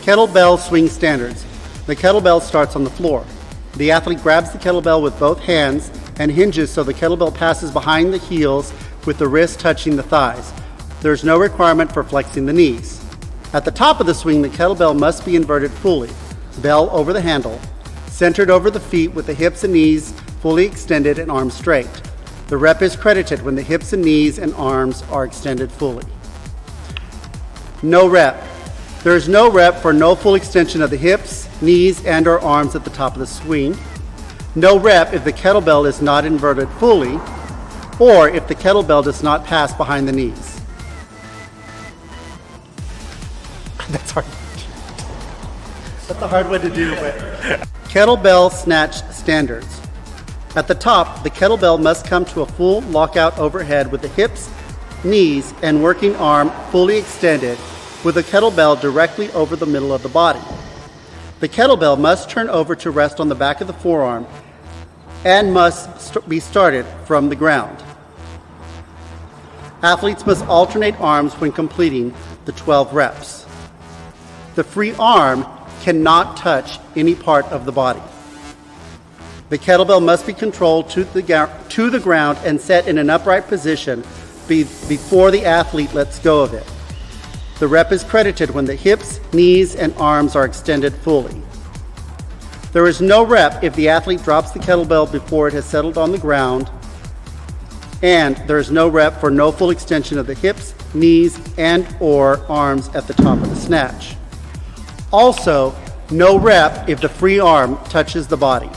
Kettlebell swing standards. The kettlebell starts on the floor. The athlete grabs the kettlebell with both hands and hinges so the kettlebell passes behind the heels with the wrists touching the thighs. There is no requirement for flexing the knees. At the top of the swing, the kettlebell must be inverted fully, bell over the handle, centered over the feet with the hips and knees fully extended and arms straight. The rep is credited when the hips and knees and arms are extended fully. No rep. There is no rep for no full extension of the hips, knees, and or arms at the top of the swing. No rep if the kettlebell is not inverted fully or if the kettlebell does not pass behind the knees. That's hard. That's a hard one to do, but Kettlebell Snatch standards. At the top, the kettlebell must come to a full lockout overhead with the hips, knees, and working arm fully extended with the kettlebell directly over the middle of the body. The kettlebell must turn over to rest on the back of the forearm and must be started from the ground. Athletes must alternate arms when completing the 12 reps. The free arm cannot touch any part of the body. The kettlebell must be controlled to the ground and set in an upright position before the athlete lets go of it. The rep is credited when the hips, knees, and arms are extended fully. There is no rep if the athlete drops the kettlebell before it has settled on the ground, and there is no rep for no full extension of the hips, knees, and or arms at the top of the snatch. Also, no rep if the free arm touches the body.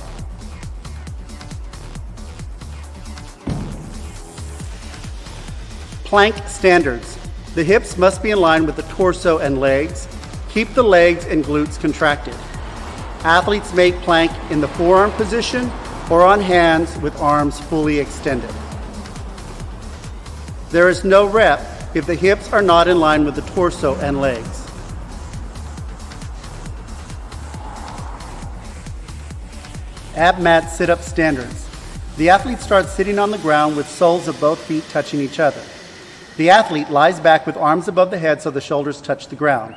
Plank standards. The hips must be in line with the torso and legs. Keep the legs and glutes contracted. Athletes make plank in the forearm position or on hands with arms fully extended. There is no rep if the hips are not in line with the torso and legs. Ab mat sit-up standards. The athlete starts sitting on the ground with soles of both feet touching each other. The athlete lies back with arms above the head so the shoulders touch the ground.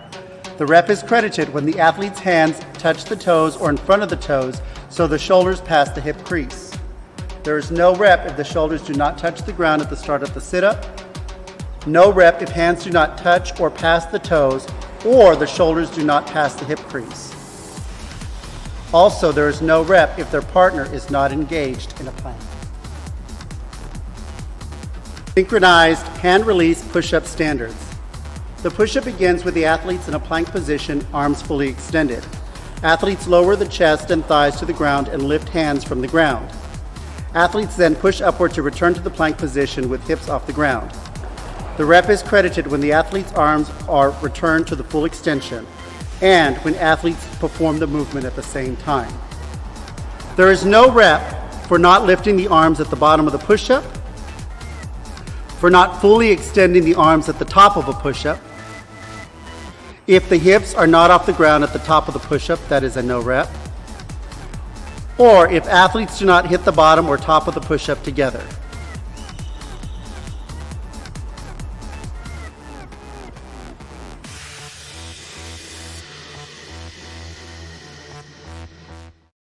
The rep is credited when the athlete's hands touch the toes or in front of the toes so the shoulders pass the hip crease. There is no rep if the shoulders do not touch the ground at the start of the sit-up. No rep if hands do not touch or pass the toes or the shoulders do not pass the hip crease. Also, there is no rep if their partner is not engaged in a plank. Synchronized hand-release push-up standards. The push-up begins with the athletes in a plank position, arms fully extended. Athletes lower the chest and thighs to the ground and lift hands from the ground. Athletes then push upward to return to the plank position with hips off the ground. The rep is credited when the athlete's arms are returned to the full extension and when athletes perform the movement at the same time. There is no rep for not lifting the arms at the bottom of the push-up, for not fully extending the arms at the top of a push-up. If the hips are not off the ground at the top of the push-up, that is a no rep. Or if athletes do not hit the bottom or top of the push-up together.